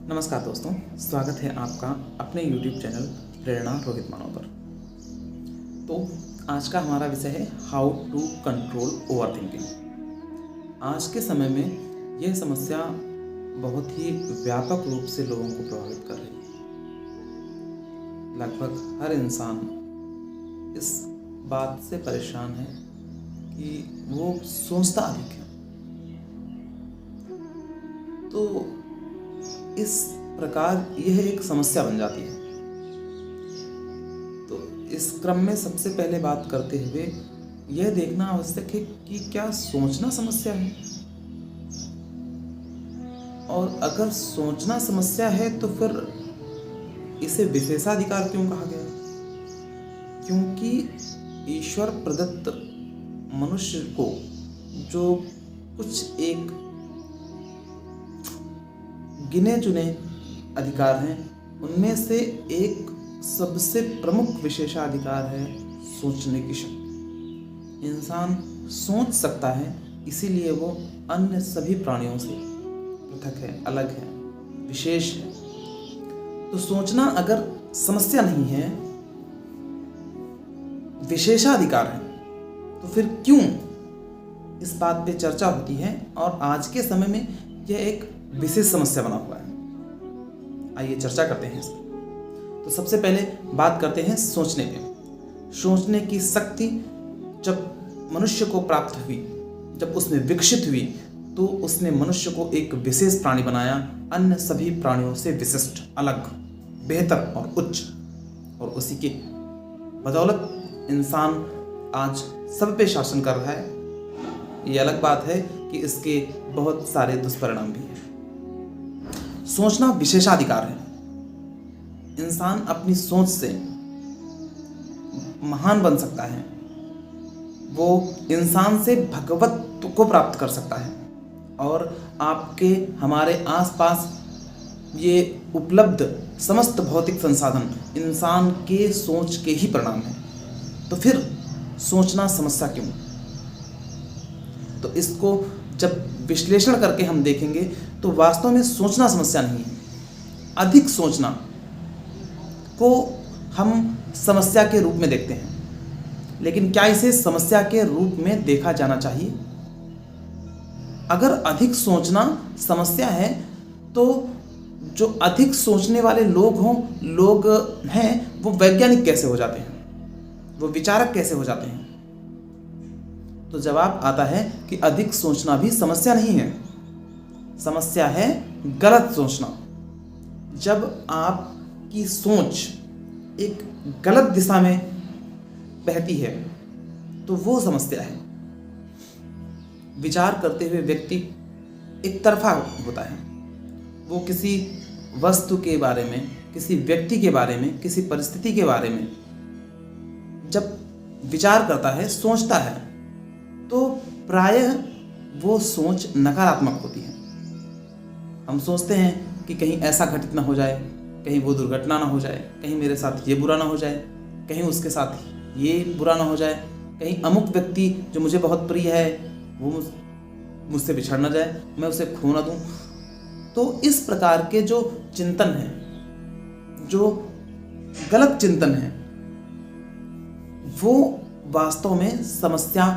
नमस्कार दोस्तों, स्वागत है आपका अपने YouTube चैनल प्रेरणा रोहित मानव पर। तो आज का हमारा विषय है how to control overthinking. आज के समय में यह समस्या बहुत ही व्यापक रूप से लोगों को प्रभावित कर रही है। लगभग हर इंसान इस बात से परेशान है कि वो सोचता अधिक है। तो इस प्रकार यह एक समस्या बन जाती है। तो इस क्रम में सबसे पहले बात करते हुए यह देखना आवश्यक है कि क्या सोचना समस्या है, और अगर सोचना समस्या है तो फिर इसे विशेषाधिकार क्यों कहा गया? क्योंकि ईश्वर प्रदत्त मनुष्य को जो कुछ एक गिने चुने अधिकार हैं, उनमें से एक सबसे प्रमुख विशेषाधिकार है सोचने की शक्ति। इंसान सोच सकता है, इसीलिए वो अन्य सभी प्राणियों से पृथक है, अलग है, विशेष है। तो सोचना अगर समस्या नहीं है, विशेषाधिकार है, तो फिर क्यों इस बात पे चर्चा होती है और आज के समय में यह एक विशेष समस्या बना हुआ है। आइए चर्चा करते हैं इस पर। तो सबसे पहले बात करते हैं सोचने पे। सोचने की शक्ति जब मनुष्य को प्राप्त हुई, जब उसमें विकसित हुई, तो उसने मनुष्य को एक विशेष प्राणी बनाया, अन्य सभी प्राणियों से विशिष्ट, अलग, बेहतर और उच्च। और उसी के बदौलत इंसान आज सब पे शासन कर रहा है। ये अलग बात है कि इसके बहुत सारे दुष्परिणाम भी हैं। सोचना विशेषाधिकार है। इंसान अपनी सोच से महान बन सकता है। वो इंसान से भगवत्व को प्राप्त कर सकता है। और आपके हमारे आसपास ये उपलब्ध समस्त भौतिक संसाधन इंसान के सोच के ही परिणाम हैं। तो फिर सोचना समस्या क्यों? तो इसको जब विश्लेषण करके हम देखेंगे तो वास्तव में सोचना समस्या नहीं है। अधिक सोचना को हम समस्या के रूप में देखते हैं, लेकिन क्या इसे समस्या के रूप में देखा जाना चाहिए? अगर अधिक सोचना समस्या है तो जो अधिक सोचने वाले लोग हैं, वो वैज्ञानिक कैसे हो जाते हैं, वो विचारक कैसे हो जाते हैं? तो जवाब आता है कि अधिक सोचना भी समस्या नहीं है। समस्या है गलत सोचना। जब आपकी सोच एक गलत दिशा में बहती है तो वो समस्या है। विचार करते हुए व्यक्ति एक तरफा होता है। वो किसी वस्तु के बारे में, किसी व्यक्ति के बारे में, किसी परिस्थिति के बारे में जब विचार करता है, सोचता है, तो प्रायः वो सोच नकारात्मक होती है। हम सोचते हैं कि कहीं ऐसा घटित ना हो जाए, कहीं वो दुर्घटना ना हो जाए, कहीं मेरे साथ ये बुरा ना हो जाए, कहीं उसके साथ ये बुरा ना हो जाए, कहीं अमुक व्यक्ति जो मुझे बहुत प्रिय है वो मुझसे बिछड़ ना जाए, मैं उसे खो ना दूं। तो इस प्रकार के जो चिंतन है, जो गलत चिंतन है, वो वास्तव में समस्या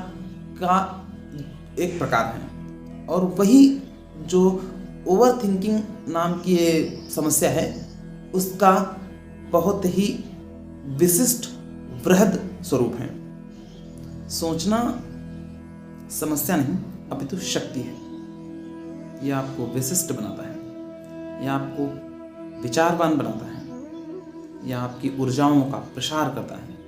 का एक प्रकार है। और वही जो ओवर थिंकिंग नाम की ये समस्या है, उसका बहुत ही विशिष्ट वृहद स्वरूप है। सोचना समस्या नहीं, अपितु शक्ति है। यह आपको विशिष्ट बनाता है, यह आपको विचारवान बनाता है, यह आपकी ऊर्जाओं का प्रसार करता है।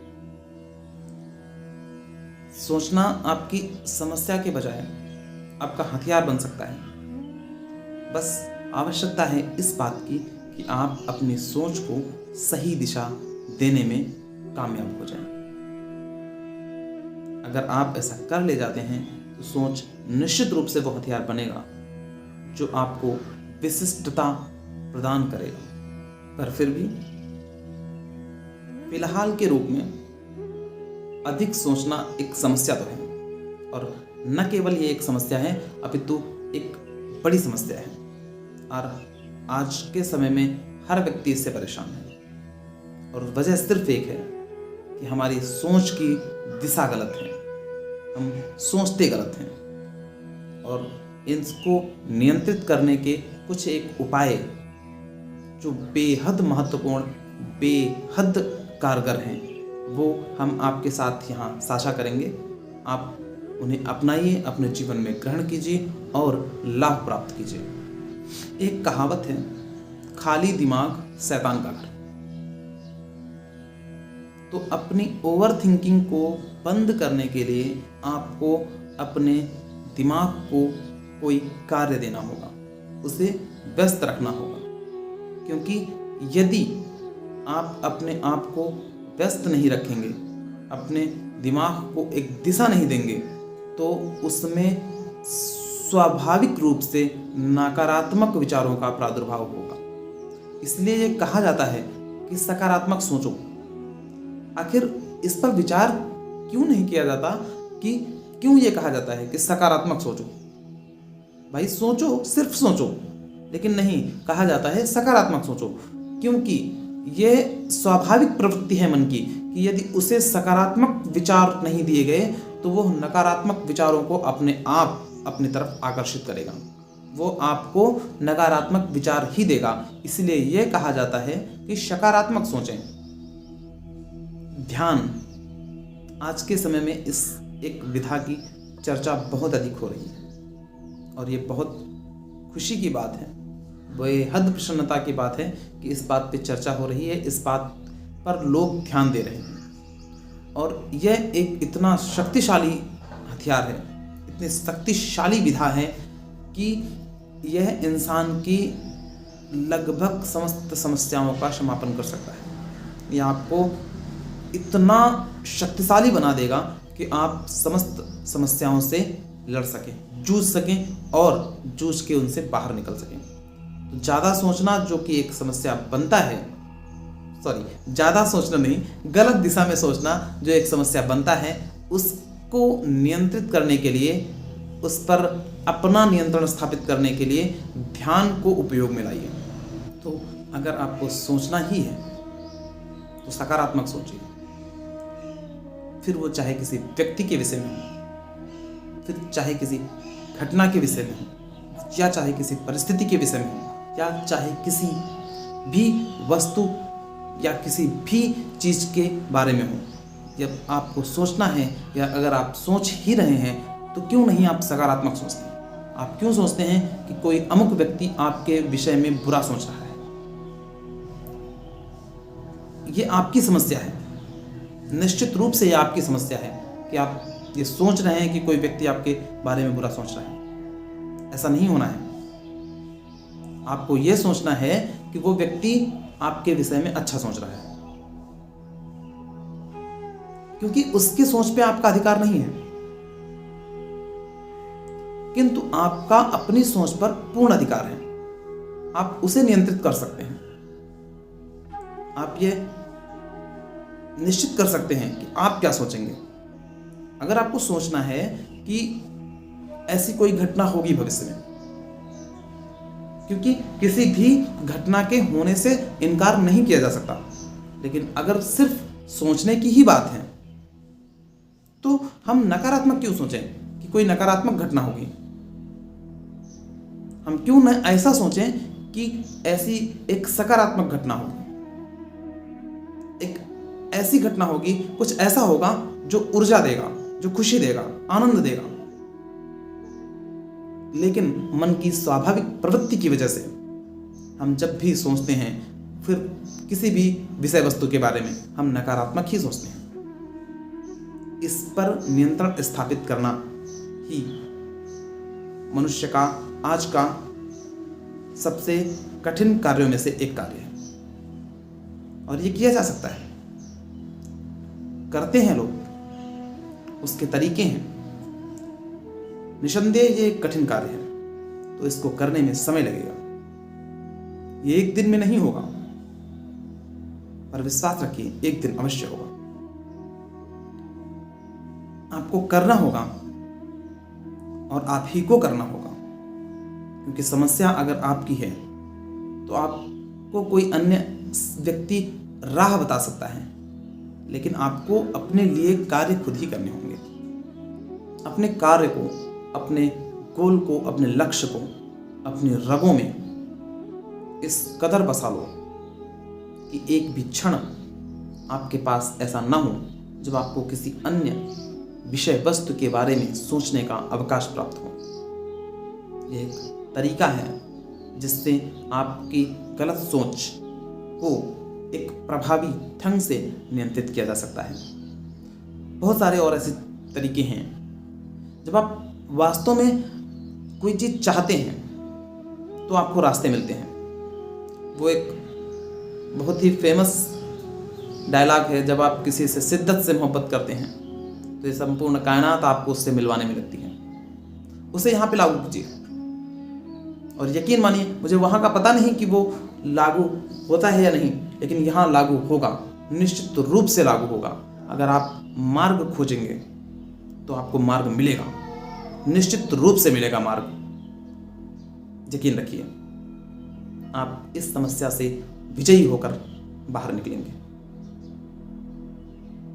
सोचना आपकी समस्या के बजाय आपका हथियार बन सकता है। बस आवश्यकता है इस बात की कि आप अपनी सोच को सही दिशा देने में कामयाब हो जाएं। अगर आप ऐसा कर ले जाते हैं तो सोच निश्चित रूप से वो हथियार बनेगा जो आपको विशिष्टता प्रदान करेगा। पर फिर भी फिलहाल के रूप में अधिक सोचना एक समस्या तो है, और न केवल ये एक समस्या है, अपितु एक बड़ी समस्या है। और आज के समय में हर व्यक्ति इससे परेशान है, और वजह सिर्फ एक है कि हमारी सोच की दिशा गलत है, हम सोचते गलत हैं। और इसको नियंत्रित करने के कुछ एक उपाय जो बेहद महत्वपूर्ण, बेहद कारगर हैं, वो हम आपके साथ यहाँ साझा करेंगे। आप उन्हें अपनाइए, अपने जीवन में ग्रहण कीजिए और लाभ प्राप्त कीजिए। एक कहावत है, खाली दिमाग शैतान का घर। तो अपनी ओवर थिंकिंग को बंद करने के लिए आपको अपने दिमाग को कोई कार्य देना होगा, उसे व्यस्त रखना होगा। क्योंकि यदि आप अपने आप को व्यस्त नहीं रखेंगे, अपने दिमाग को एक दिशा नहीं देंगे, तो उसमें स्वाभाविक रूप से नकारात्मक विचारों का प्रादुर्भाव होगा। इसलिए ये कहा जाता है कि सकारात्मक सोचो। आखिर इस पर विचार क्यों नहीं किया जाता कि क्यों ये कहा जाता है कि सकारात्मक सोचो? भाई सोचो, सिर्फ सोचो, लेकिन नहीं, कहा जाता है सकारात्मक सोचो। क्योंकि ये स्वाभाविक प्रवृत्ति है मन की कि यदि उसे सकारात्मक विचार नहीं दिए गए तो वो नकारात्मक विचारों को अपने आप अपनी तरफ आकर्षित करेगा, वो आपको नकारात्मक विचार ही देगा। इसलिए ये कहा जाता है कि सकारात्मक सोचें। ध्यान, आज के समय में इस एक विधा की चर्चा बहुत अधिक हो रही है और ये बहुत खुशी की बात है, बेहद प्रसन्नता की बात है कि इस बात पे चर्चा हो रही है, इस बात पर लोग ध्यान दे रहे हैं। और यह एक इतना शक्तिशाली हथियार है, इतनी शक्तिशाली विधा है कि यह इंसान की लगभग समस्त समस्याओं का समापन कर सकता है। यह आपको इतना शक्तिशाली बना देगा कि आप समस्त समस्याओं से लड़ सकें, जूझ सकें और जूझ के उनसे बाहर निकल सकें। तो ज़्यादा सोचना जो कि एक समस्या बनता है, ज़्यादा सोचना नहीं, गलत दिशा में सोचना जो एक समस्या बनता है, उसको नियंत्रित करने के लिए, उस पर अपना नियंत्रण स्थापित करने के लिए ध्यान को उपयोग में लाइए। तो अगर आपको सोचना ही है तो सकारात्मक सोचिए, फिर वो चाहे किसी व्यक्ति के विषय में हो, फिर चाहे किसी घटना के विषय में हो, या चाहे किसी परिस्थिति के विषय में हो, या चाहे किसी भी वस्तु या किसी भी चीज़ के बारे में हो। जब आपको सोचना है या अगर आप सोच ही रहे हैं तो क्यों नहीं आप सकारात्मक सोचते हैं? आप क्यों सोचते हैं कि कोई अमुक व्यक्ति आपके विषय में बुरा सोच रहा है? ये आपकी समस्या है, निश्चित रूप से ये आपकी समस्या है कि आप ये सोच रहे हैं कि कोई व्यक्ति आपके बारे में बुरा सोच रहा है। ऐसा नहीं होना है। आपको ये सोचना है कि वो व्यक्ति आपके विषय में अच्छा सोच रहा है, क्योंकि उसकी सोच पे आपका अधिकार नहीं है, किंतु आपका अपनी सोच पर पूर्ण अधिकार है। आप उसे नियंत्रित कर सकते हैं। आप ये निश्चित कर सकते हैं कि आप क्या सोचेंगे। अगर आपको सोचना है कि ऐसी कोई घटना होगी भविष्य में, क्योंकि किसी भी घटना के होने से इनकार नहीं किया जा सकता, लेकिन अगर सिर्फ सोचने की ही बात है तो हम नकारात्मक क्यों सोचें कि कोई नकारात्मक घटना होगी? हम क्यों न ऐसा सोचें कि ऐसी एक सकारात्मक घटना होगी, एक ऐसी घटना होगी, कुछ ऐसा होगा जो ऊर्जा देगा, जो खुशी देगा, आनंद देगा। लेकिन मन की स्वाभाविक प्रवृत्ति की वजह से हम जब भी सोचते हैं, फिर किसी भी विषय वस्तु के बारे में हम नकारात्मक ही सोचते हैं। इस पर नियंत्रण स्थापित करना ही मनुष्य का आज का सबसे कठिन कार्यों में से एक कार्य है, और ये किया जा सकता है। करते हैं लोग, उसके तरीके हैं। निसंदेह ये एक कठिन कार्य है, तो इसको करने में समय लगेगा। ये एक दिन में नहीं होगा, पर विश्वास रखिए एक दिन अवश्य होगा। आपको करना होगा और आप ही को करना होगा, क्योंकि समस्या अगर आपकी है तो आपको कोई अन्य व्यक्ति राह बता सकता है, लेकिन आपको अपने लिए कार्य खुद ही करने होंगे। अपने कार्य को, अपने गोल को, अपने लक्ष्य को अपने रगों में इस कदर बसा लो कि एक भी क्षण आपके पास ऐसा ना हो जब आपको किसी अन्य विषय वस्तु के बारे में सोचने का अवकाश प्राप्त हो। यह एक तरीका है जिससे आपकी गलत सोच को एक प्रभावी ढंग से नियंत्रित किया जा सकता है। बहुत सारे और ऐसे तरीके हैं। जब आप वास्तव में कोई चीज़ चाहते हैं तो आपको रास्ते मिलते हैं। वो एक बहुत ही फेमस डायलॉग है, जब आप किसी से शिद्दत से मोहब्बत करते हैं तो ये संपूर्ण कायनात आपको उससे मिलवाने में लगती है। उसे यहाँ पे लागू कीजिए और यकीन मानिए, मुझे वहाँ का पता नहीं कि वो लागू होता है या नहीं, लेकिन यहाँ लागू होगा, निश्चित रूप से लागू होगा। अगर आप मार्ग खोजेंगे तो आपको मार्ग मिलेगा, निश्चित रूप से मिलेगा मार्ग। यकीन रखिए, आप इस समस्या से विजयी होकर बाहर निकलेंगे।